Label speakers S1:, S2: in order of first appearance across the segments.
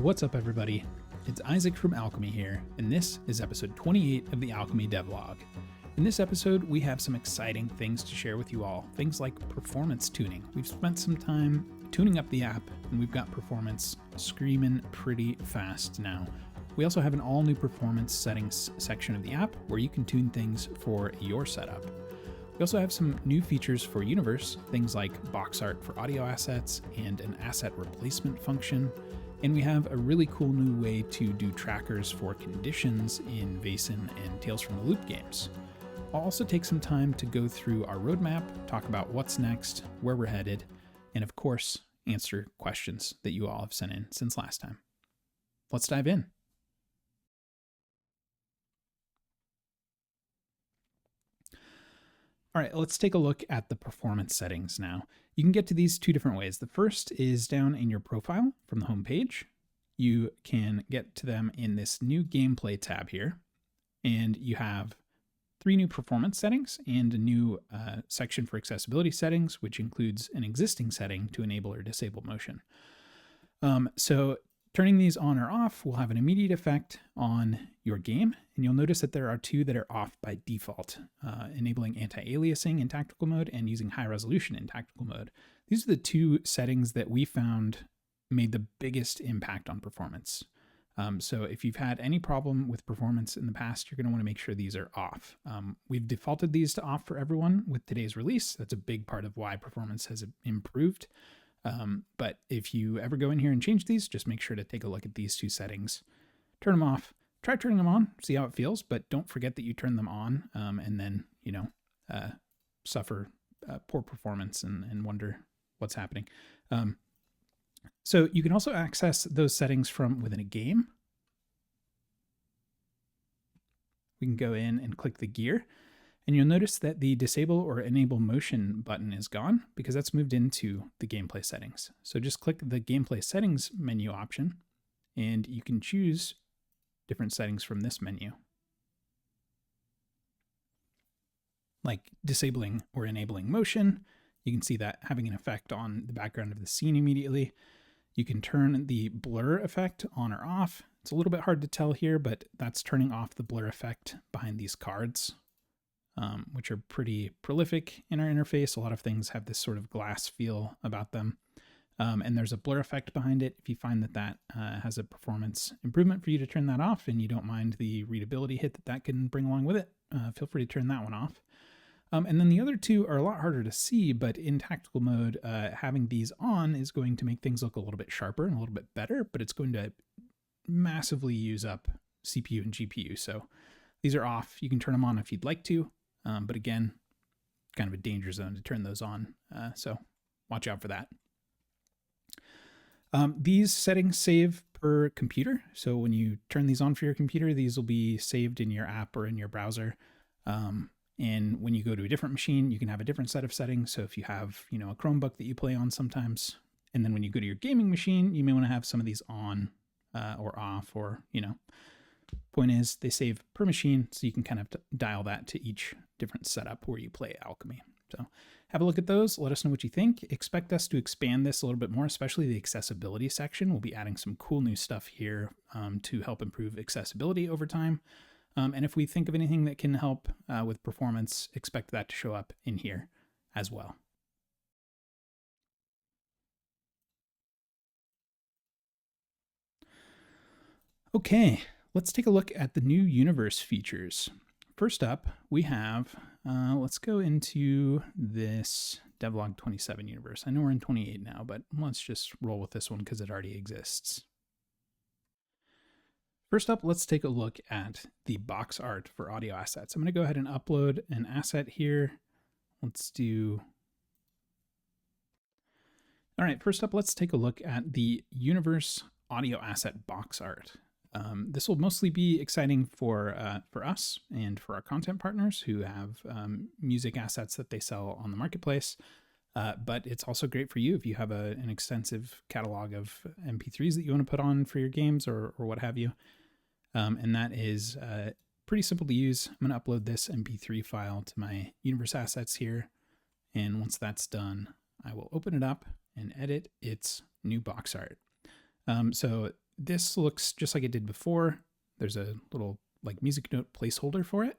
S1: What's up, everybody? It's Isaac from Alchemy here, and this is episode 28 of the Alchemy Devlog. In this episode, we have some exciting things to share with you all, things like performance tuning. We've spent some time tuning up the app, and we've got performance screaming pretty fast now. We also have an all-new performance settings section of the app where you can tune things for your setup. We also have some new features for Universe, things like box art for audio assets and an asset replacement function. And we have a really cool new way to do trackers for conditions in Vaesen and Tales from the Loop games. I'll also take some time to go through our roadmap, talk about what's next, where we're headed, and of course, answer questions that you all have sent in since last time. Let's dive in. All right, let's take a look at the performance settings now. You can get to these two different ways. The first is down in your profile from the home page. You can get to them in this new gameplay tab here, and you have 3 new performance settings and a new section for accessibility settings, which includes an existing setting to enable or disable motion. So turning these on or off will have an immediate effect on your game, and you'll notice that there are 2 that are off by default, enabling anti-aliasing in tactical mode and using high resolution in tactical mode. These are the 2 settings that we found made the biggest impact on performance. So if you've had any problem with performance in the past, you're going to want to make sure these are off. We've defaulted these to off for everyone with today's release. That's a big part of why performance has improved. But if you ever go in here and change these, just make sure to take a look at these 2 settings, turn them off, try turning them on, see how it feels, but don't forget that you turn them on and then, suffer poor performance and wonder what's happening. So you can also access those settings from within a game. We can go in and click the gear, and you'll notice that the disable or enable motion button is gone because that's moved into the gameplay settings. So just click the gameplay settings menu option, and you can choose different settings from this menu, like disabling or enabling motion. You can see that having an effect on the background of the scene immediately. You can turn the blur effect on or off. It's a little bit hard to tell here, but that's turning off the blur effect behind these cards, which are pretty prolific in our interface. A lot of things have this sort of glass feel about them. And there's a blur effect behind it. If you find that that has a performance improvement for you to turn that off and you don't mind the readability hit that can bring along with it, feel free to turn that one off. And then the other 2 are a lot harder to see, but in tactical mode, having these on is going to make things look a little bit sharper and a little bit better, but it's going to massively use up CPU and GPU. So these are off. You can turn them on if you'd like to, but again, kind of a danger zone to turn those on. So watch out for that. These settings save per computer. So when you turn these on for your computer, these will be saved in your app or in your browser. And when you go to a different machine, you can have a different set of settings. So if you have, a Chromebook that you play on sometimes, and then when you go to your gaming machine, you may want to have some of these on or off, or, point is they save per machine. So you can kind of dial that to each different setup where you play Alchemy. So have a look at those. Let us know what you think. Expect us to expand this a little bit more, especially the accessibility section. We'll be adding some cool new stuff here to help improve accessibility over time. And if we think of anything that can help with performance, expect that to show up in here as well. Okay, let's take a look at the new Universe features. First up, we have, let's go into this Devlog 27 universe. I know we're in 28 now, but let's just roll with this one because it already exists. First up, let's take a look at the box art for audio assets. I'm going to go ahead and upload an asset here. Let's do... All right, first up, let's take a look at the Universe audio asset box art. This will mostly be exciting for us and for our content partners who have music assets that they sell on the marketplace. But it's also great for you if you have an extensive catalog of MP3s that you want to put on for your games or what have you. And that is pretty simple to use. I'm going to upload this MP3 file to my Universe assets here. And once that's done, I will open it up and edit its new box art. So this looks just like it did before. There's a little like music note placeholder for it.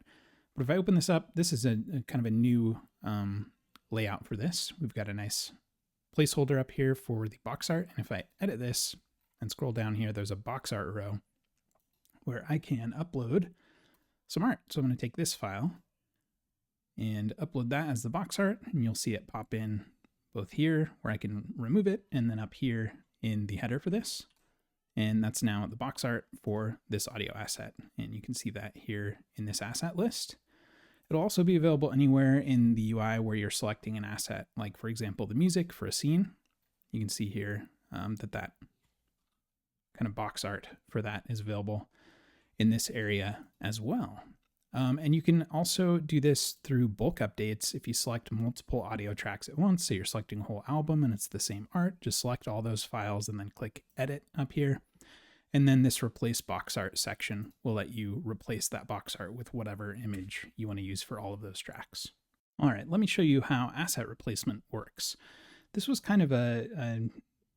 S1: But if I open this up, this is a kind of a new layout for this. We've got a nice placeholder up here for the box art. And if I edit this and scroll down here, there's a box art row where I can upload some art. So I'm going to take this file and upload that as the box art, and you'll see it pop in both here where I can remove it, and then up here in the header for this. And that's now the box art for this audio asset. And you can see that here in this asset list. It'll also be available anywhere in the UI where you're selecting an asset, like for example, the music for a scene. You can see here that kind of box art for that is available in this area as well. And you can also do this through bulk updates. If you select multiple audio tracks at once, say you're selecting a whole album and it's the same art, just select all those files and then click edit up here. And then this replace box art section will let you replace that box art with whatever image you want to use for all of those tracks. All right, let me show you how asset replacement works. This was kind of a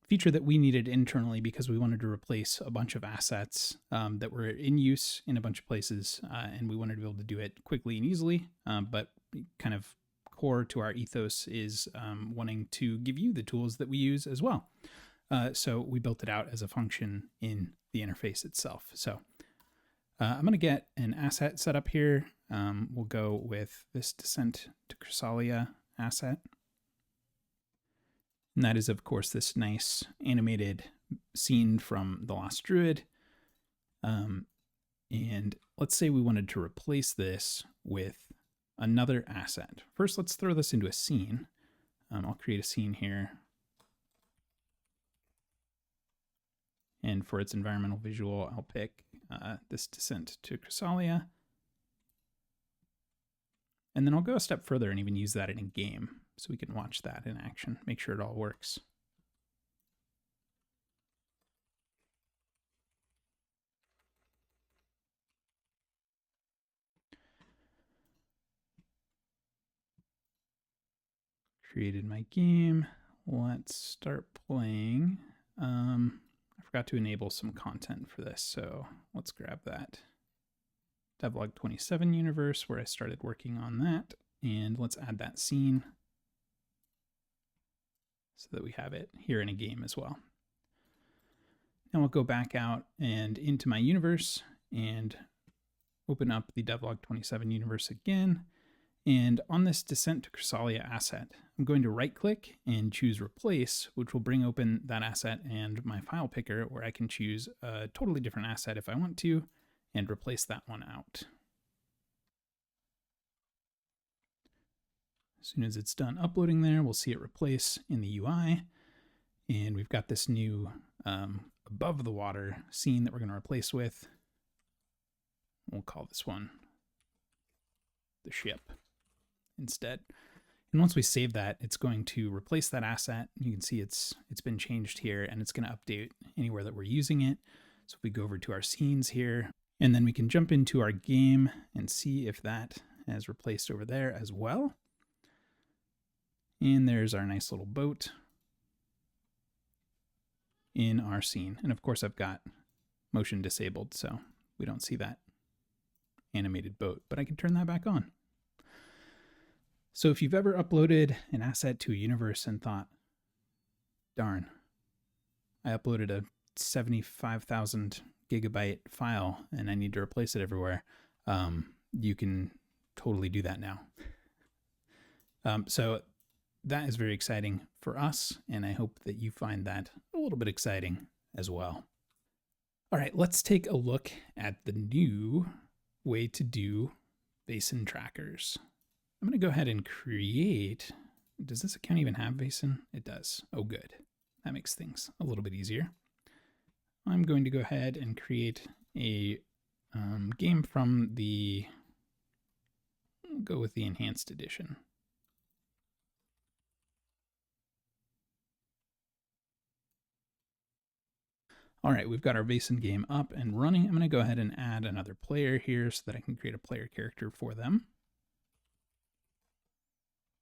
S1: feature that we needed internally because we wanted to replace a bunch of assets that were in use in a bunch of places, and we wanted to be able to do it quickly and easily, but kind of core to our ethos is wanting to give you the tools that we use as well. So we built it out as a function in the interface itself. So I'm going to get an asset set up here. We'll go with this Descent to Chrysalia asset. And that is, of course, this nice animated scene from The Lost Druid. And let's say we wanted to replace this with another asset. First, let's throw this into a scene. I'll create a scene here. And for its environmental visual, I'll pick this Descent to Chrysalia. And then I'll go a step further and even use that in a game so we can watch that in action, make sure it all works. Created my game. Let's start playing. I forgot to enable some content for this, so let's grab that Devlog 27 universe where I started working on that, and let's add that scene so that we have it here in a game as well. Now I'll go back out and into my universe and open up the Devlog 27 universe again. And on this Descent to Chrysalia asset, I'm going to right click and choose replace, which will bring open that asset and my file picker where I can choose a totally different asset if I want to and replace that one out. As soon as it's done uploading there, we'll see it replace in the UI. And we've got this new above the water scene that we're going to replace with. We'll call this one the ship instead. And once we save that, it's going to replace that asset. You can see it's been changed here, and it's going to update anywhere that we're using it. So if we go over to our scenes here, and then we can jump into our game and see if that has replaced over there as well. And there's our nice little boat in our scene. And of course I've got motion disabled, so we don't see that animated boat, but I can turn that back on. So if you've ever uploaded an asset to a universe and thought, darn, I uploaded a 75,000 gigabyte file and I need to replace it everywhere, you can totally do that now. So that is very exciting for us, and I hope that you find that a little bit exciting as well. All right, let's take a look at the new way to do Vaesen trackers. I'm going to go ahead and create. Does this account even have Vaesen? It does. Oh, good. That makes things a little bit easier. I'm going to go ahead and create a game from the, we'll go with the enhanced edition. All right, we've got our Vaesen game up and running. I'm going to go ahead and add another player here so that I can create a player character for them.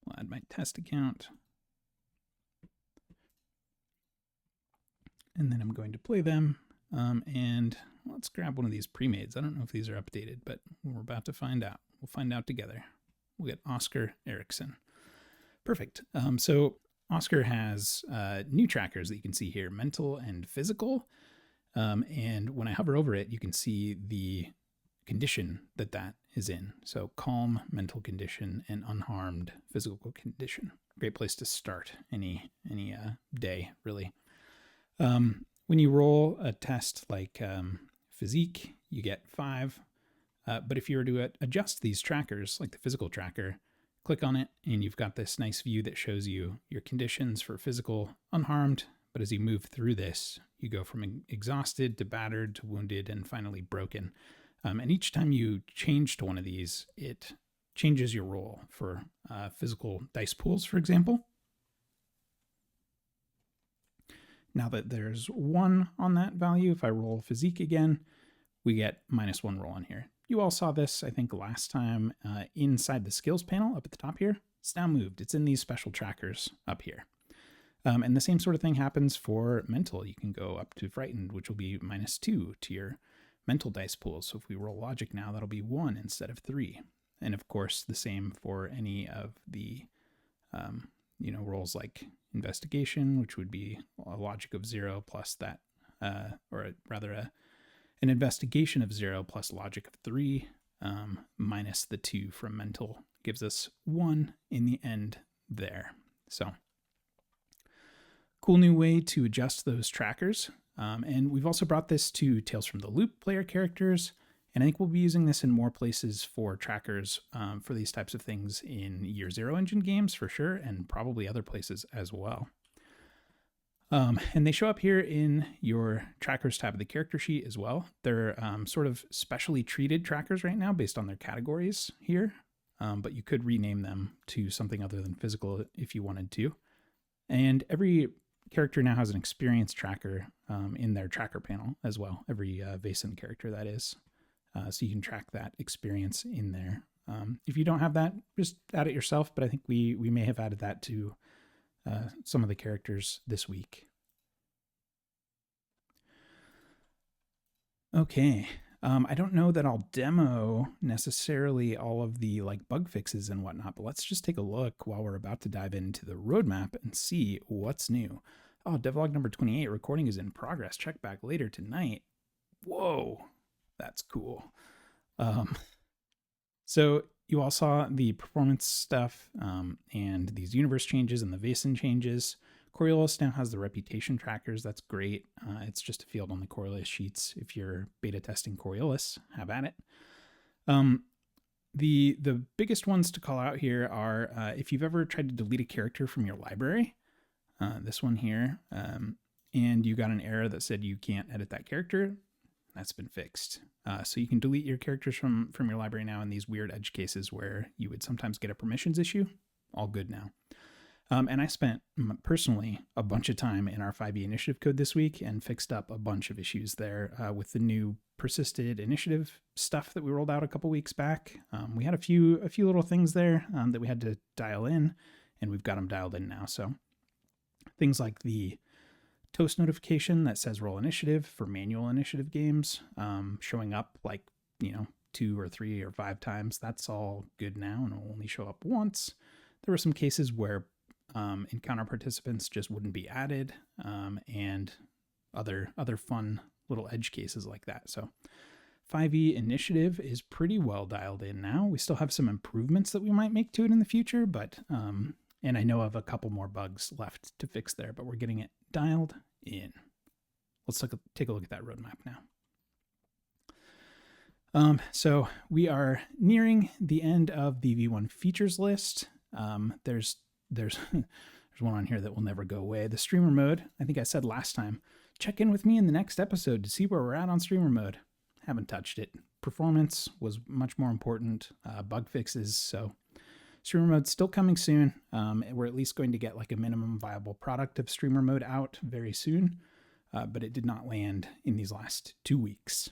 S1: I'll add my test account. And then I'm going to play them And let's grab one of these pre-mades. I don't know if these are updated, but we're about to find out. We'll find out together. We'll get Oscar Erickson. Perfect. So Oscar has new trackers that you can see here, mental and physical. And when I hover over it, you can see the condition that is in. So calm mental condition and unharmed physical condition. Great place to start any day, really. When you roll a test like physique, you get 5. But if you were to adjust these trackers, like the physical tracker, click on it and you've got this nice view that shows you your conditions for physical unharmed. But as you move through this, you go from exhausted to battered to wounded and finally broken. And each time you change to one of these, it changes your roll for physical dice pools, for example. Now that there's 1 on that value, if I roll physique again, we get -1 roll on here. You all saw this, I think, last time inside the skills panel up at the top here. It's now moved. It's in these special trackers up here. And the same sort of thing happens for mental. You can go up to frightened, which will be -2 to your mental dice pool. So if we roll logic now, that'll be 1 instead of 3. And of course, the same for any of the rolls like investigation, which would be a logic of 0 plus that, an investigation of 0 plus logic of 3 minus the 2 from mental gives us 1 in the end there. So cool new way to adjust those trackers. And we've also brought this to Tales from the Loop player characters. And I think we'll be using this in more places for trackers for these types of things in Year Zero engine games for sure, and probably other places as well. And they show up here in your trackers tab of the character sheet as well. They're sort of specially treated trackers right now based on their categories here, but you could rename them to something other than physical if you wanted to. And every character now has an experience tracker in their tracker panel as well, every Vaesen character that is. So you can track that experience in there. If you don't have that, just add it yourself, but I think we may have added that to some of the characters this week. Okay, I don't know that I'll demo necessarily all of the bug fixes and whatnot, but let's just take a look while we're about to dive into the roadmap and see what's new. Oh, devlog number 28, recording is in progress. Check back later tonight. Whoa, that's cool. So you all saw the performance stuff and these universe changes and the Vaesen changes. Coriolis now has the reputation trackers. That's great. It's just a field on the Coriolis sheets. If you're beta testing Coriolis, have at it. The biggest ones to call out here are if you've ever tried to delete a character from your library, this one here, and you got an error that said you can't edit that character, that's been fixed. So you can delete your characters from your library now in these weird edge cases where you would sometimes get a permissions issue. All good now. And I spent personally a bunch of time in our 5e initiative code this week and fixed up a bunch of issues there with the new persisted initiative stuff that we rolled out a couple weeks back. We had a few little things there that we had to dial in, and we've got them dialed in now. So things like the toast notification that says roll initiative for manual initiative games, showing up 2 or 3 or 5 times. That's all good now and will only show up once. There were some cases where encounter participants just wouldn't be added, and other fun little edge cases like that. So 5e initiative is pretty well dialed in now. We still have some improvements that we might make to it in the future, but and I know of a couple more bugs left to fix there, but we're getting it dialed in. Let's take a look at that roadmap now. So we are nearing the end of the V1 features list. There's one on here that will never go away. The streamer mode, I think I said last time, check in with me in the next episode to see where we're at on streamer mode. Haven't touched it. Performance was much more important. Bug fixes, so streamer mode's still coming soon. We're at least going to get a minimum viable product of streamer mode out very soon, but it did not land in these last 2 weeks.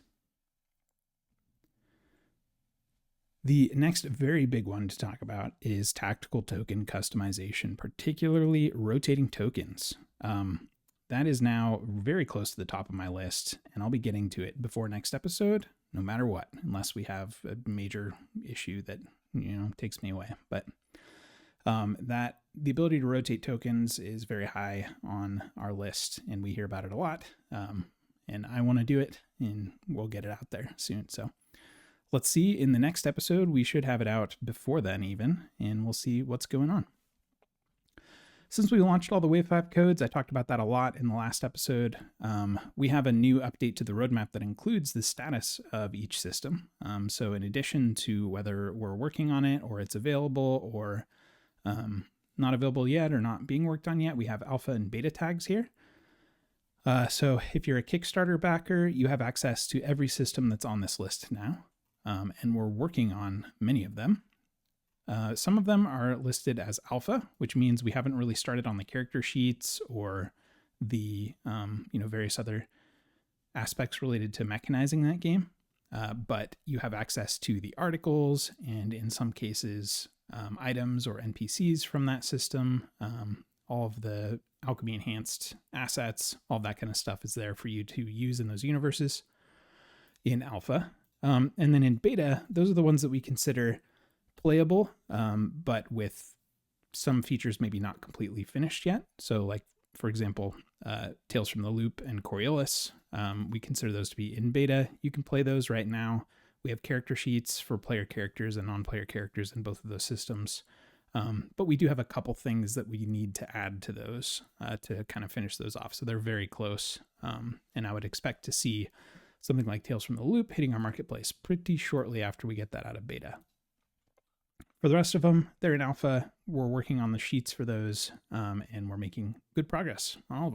S1: The next very big one to talk about is tactical token customization, particularly rotating tokens. that is now very close to the top of my list, and I'll be getting to it before next episode, no matter what, unless we have a major issue that, takes me away. But that the ability to rotate tokens is very high on our list, and we hear about it a lot. And I want to do it, and we'll get it out there soon. So let's see. In the next episode, we should have it out before then even, and we'll see what's going on. Since we launched all the Wave 5 codes, I talked about that a lot in the last episode. We have a new update to the roadmap that includes the status of each system. So in addition to whether we're working on it or it's available or not available yet or not being worked on yet, we have alpha and beta tags here. So if you're a Kickstarter backer, you have access to every system that's on this list now, and we're working on many of them. Some of them are listed as alpha, which means we haven't really started on the character sheets or the various other aspects related to mechanizing that game. But you have access to the articles and in some cases items or NPCs from that system. All of the Alchemy enhanced assets, all that kind of stuff is there for you to use in those universes in alpha. And then in beta, those are the ones that we consider playable, but with some features maybe not completely finished yet. So like, for example, Tales from the Loop and Coriolis, we consider those to be in beta. You can play those right now. We have character sheets for player characters and non-player characters in both of those systems. But we do have a couple things that we need to add to those to kind of finish those off. So they're very close. And I would expect to see something like Tales from the Loop hitting our marketplace pretty shortly after we get that out of beta. For the rest of them, they're in alpha. We're working on the sheets for those, and we're making good progress on all of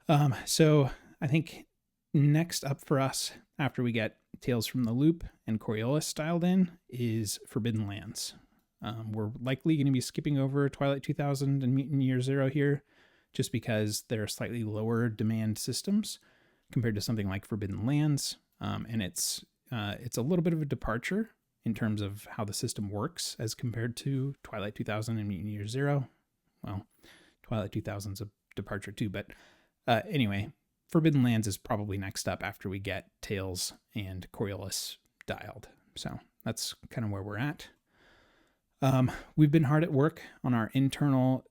S1: them. So I think next up for us, after we get Tales from the Loop and Coriolis dialed in, is Forbidden Lands. We're likely going to be skipping over Twilight 2000 and Mutant Year Zero here, just because they're slightly lower demand systems compared to something like Forbidden Lands, and it's a little bit of a departure in terms of how the system works as compared to Twilight 2000 and Mutant Year Zero. Well, Twilight 2000's a departure too, but anyway, Forbidden Lands is probably next up after we get Tales and Coriolis dialed. So that's kind of where we're at. We've been hard at work on our internal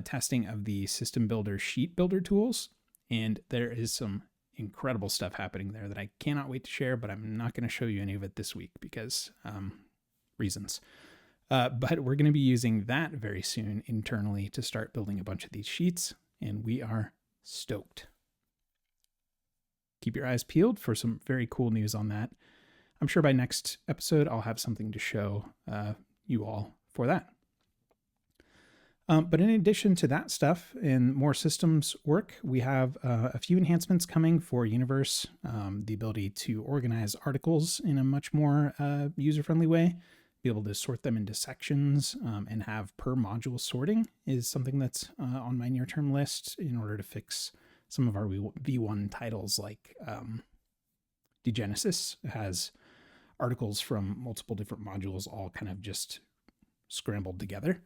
S1: testing of the System Builder sheet builder tools, and there is some incredible stuff happening there that I cannot wait to share, but I'm not going to show you any of it this week because reasons. But we're going to be using that very soon internally to start building a bunch of these sheets, and we are stoked. Keep your eyes peeled for some very cool news on that. I'm sure by next episode, I'll have something to show you all for that. But in addition to that stuff and more systems work, we have a few enhancements coming for Universe. The ability to organize articles in a much more user-friendly way, be able to sort them into sections and have per module sorting is something that's on my near-term list in order to fix some of our V1 titles, like Degenesis has articles from multiple different modules all kind of just scrambled together.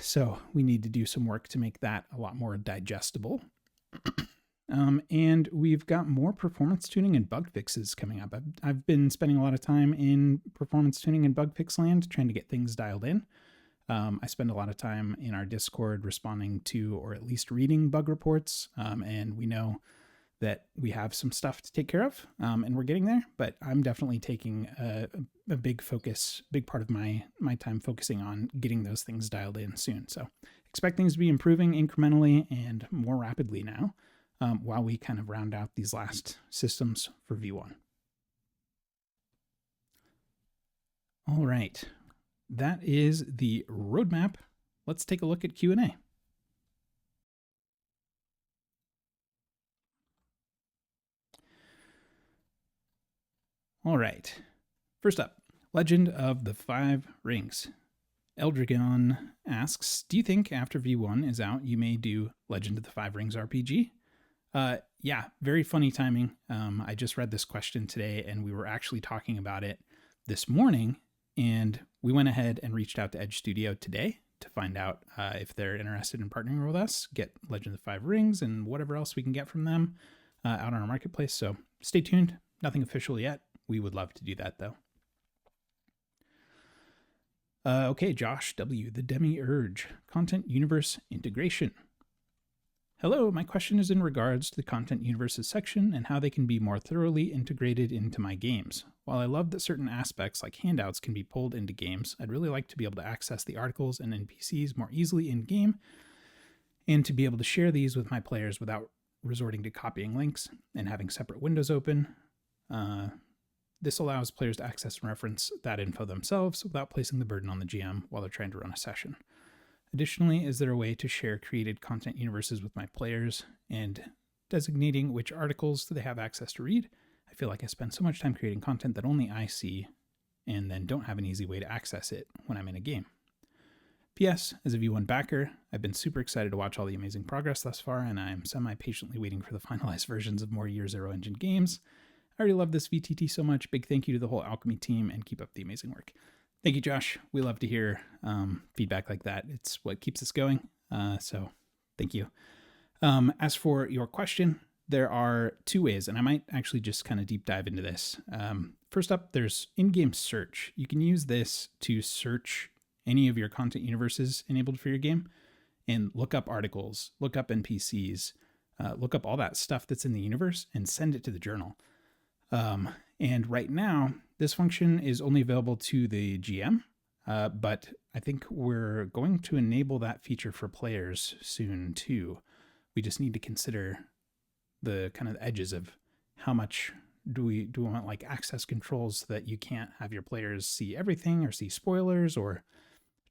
S1: So we need to do some work to make that a lot more digestible. And we've got more performance tuning and bug fixes coming up. I've been spending a lot of time in performance tuning and bug fix land, trying to get things dialed in. I spend a lot of time in our Discord responding to, or at least reading, bug reports. And we know that we have some stuff to take care of, and we're getting there, but I'm definitely taking a big part of my time focusing on getting those things dialed in soon. So expect things to be improving incrementally and more rapidly now, while we kind of round out these last systems for V1. All right, that is the roadmap. Let's take a look at Q&A. All right, first up, Legend of the Five Rings. Eldrigon asks, do you think after V1 is out, you may do Legend of the Five Rings RPG? Yeah, very funny timing. I just read this question today, and we were actually talking about it this morning, and we went ahead and reached out to Edge Studio today to find out if they're interested in partnering with us, get Legend of the Five Rings and whatever else we can get from them out on our marketplace. So stay tuned. Nothing official yet. We would love to do that though. Okay, Josh W., the Demiurge, content universe integration. Hello, my question is in regards to the content universes section and how they can be more thoroughly integrated into my games. While I love that certain aspects like handouts can be pulled into games, I'd really like to be able to access the articles and NPCs more easily in game and to be able to share these with my players without resorting to copying links and having separate windows open. This allows players to access and reference that info themselves without placing the burden on the GM while they're trying to run a session. Additionally, is there a way to share created content universes with my players and designating which articles do they have access to read? I feel like I spend so much time creating content that only I see and then don't have an easy way to access it when I'm in a game. P.S. As a V1 backer, I've been super excited to watch all the amazing progress thus far, and I'm semi-patiently waiting for the finalized versions of more Year Zero Engine games. I already love this VTT so much. Big thank you to the whole Alchemy team, and keep up the amazing work. Thank you, Josh. We love to hear feedback like that. It's what keeps us going. So thank you. As for your question, there are two ways, and I might actually just kind of deep dive into this. First up, there's in-game search. You can use this to search any of your content universes enabled for your game and look up articles, look up NPCs, look up all that stuff that's in the universe and send it to the journal. And right now, this function is only available to the GM, but I think we're going to enable that feature for players soon too. We just need to consider the kind of edges of how much do we want like access controls so that you can't have your players see everything or see spoilers, or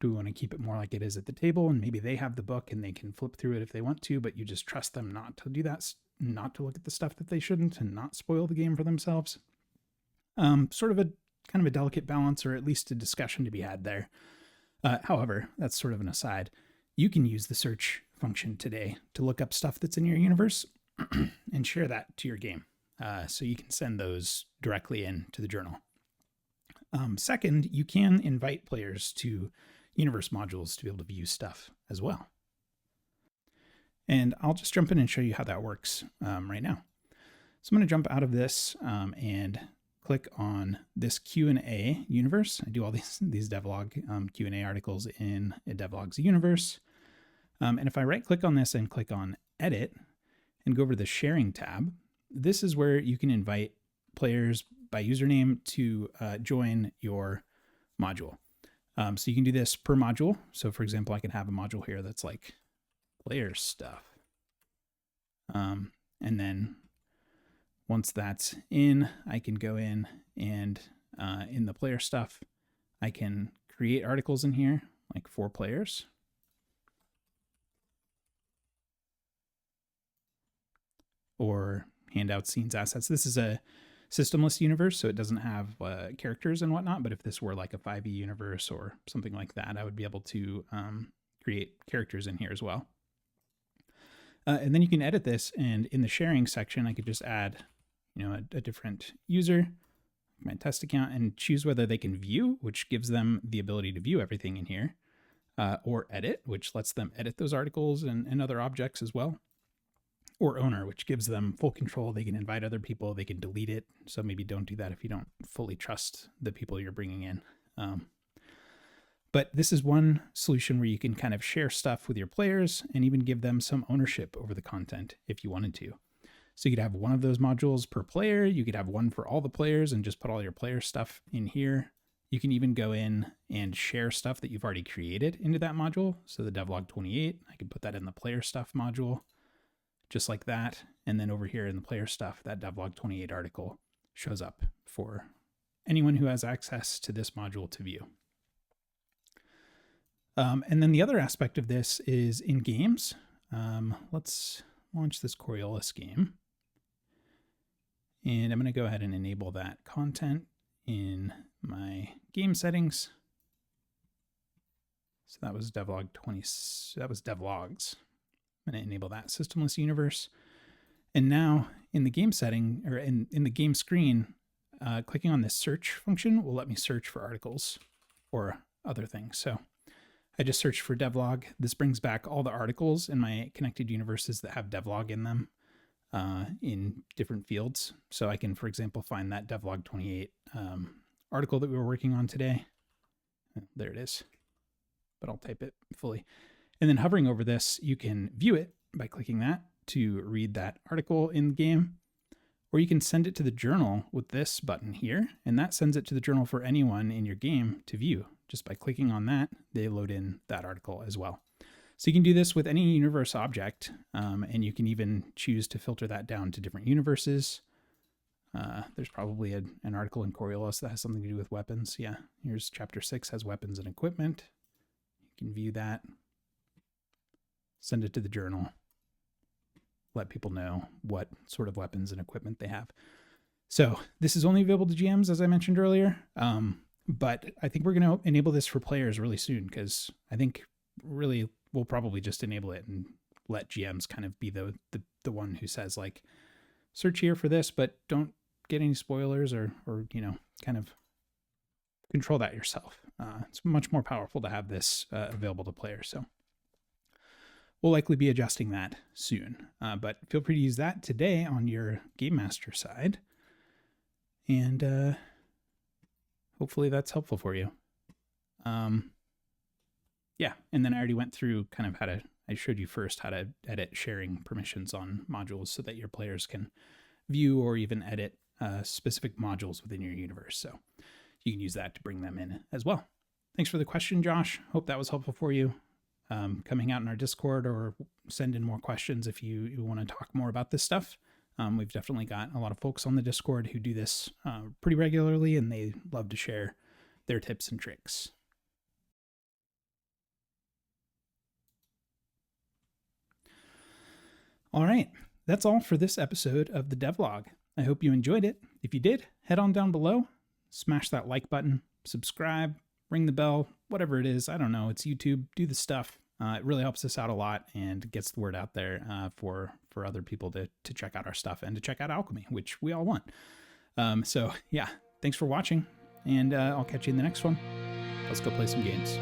S1: do we want to keep it more like it is at the table and maybe they have the book and they can flip through it if they want to, but you just trust them not to do that, not to look at the stuff that they shouldn't and not spoil the game for themselves. Sort of a kind of a delicate balance, or at least a discussion to be had there. However, that's sort of an aside. You can use the search function today to look up stuff that's in your universe and share that to your game. So you can send those directly into the journal. Second, you can invite players to universe modules to be able to view stuff as well. And I'll just jump in and show you how that works right now. So I'm going to jump out of this and click on this Q&A universe. I do all these devlog Q&A articles in a devlog's universe. And if I right click on this and click on edit and go over to the sharing tab, this is where you can invite players by username to join your module. So you can do this per module. So for example, I can have a module here that's like player stuff. And then once that's in, I can go in and in the player stuff, I can create articles in here, like for players. Or handouts, scenes, assets. This is a systemless universe, so it doesn't have characters and whatnot, but if this were like a 5e universe or something like that, I would be able to create characters in here as well. And then you can edit this, and in the sharing section, I could just add a different user, my test account, and choose whether they can view, which gives them the ability to view everything in here, or edit, which lets them edit those articles and other objects as well, or owner, which gives them full control. They can invite other people, they can delete it. So maybe don't do that if you don't fully trust the people you're bringing in. But this is one solution where you can kind of share stuff with your players and even give them some ownership over the content if you wanted to. So you could have one of those modules per player. You could have one for all the players and just put all your player stuff in here. You can even go in and share stuff that you've already created into that module. So the Devlog 28, I can put that in the player stuff module, just like that. And then over here in the player stuff, that Devlog 28 article shows up for anyone who has access to this module to view. And then the other aspect of this is in games. Let's launch this Coriolis game. And I'm going to go ahead and enable that content in my game settings. So that was Devlog 20, that was Devlogs. I'm going to enable that systemless universe. And now in the game setting, or in the game screen, clicking on this search function will let me search for articles or other things. So I just searched for devlog. This brings back all the articles in my connected universes that have devlog in them in different fields. So I can, for example, find that devlog 28 article that we were working on today. There it is, but I'll type it fully. And then hovering over this, you can view it by clicking that to read that article in the game, or you can send it to the journal with this button here, and that sends it to the journal for anyone in your game to view. Just by clicking on that, they load in that article as well. So you can do this with any universe object, and you can even choose to filter that down to different universes. There's probably an article in Coriolis that has something to do with weapons. Yeah, here's chapter 6 has weapons and equipment. You can view that, send it to the journal, let people know what sort of weapons and equipment they have. So this is only available to GMs, as I mentioned earlier. But I think we're going to enable this for players really soon, because I think really we'll probably just enable it and let GMs kind of be the one who says, like, search here for this, but don't get any spoilers or kind of control that yourself. It's much more powerful to have this available to players. So we'll likely be adjusting that soon, but feel free to use that today on your Game Master side. And hopefully that's helpful for you. Yeah, and then I already went through kind of I showed you first how to edit sharing permissions on modules so that your players can view or even edit specific modules within your universe. So you can use that to bring them in as well. Thanks for the question, Josh. Hope that was helpful for you. Coming out in our Discord, or send in more questions if you want to talk more about this stuff. We've definitely got a lot of folks on the Discord who do this pretty regularly, and they love to share their tips and tricks. All right, that's all for this episode of the Devlog. I hope you enjoyed it. If you did, head on down below, smash that like button, subscribe, ring the bell, whatever it is. I don't know. It's YouTube. Do the stuff. It really helps us out a lot and gets the word out there for other people to check out our stuff and to check out Alchemy, which we all want. So yeah, thanks for watching, and I'll catch you in the next one. Let's go play some games.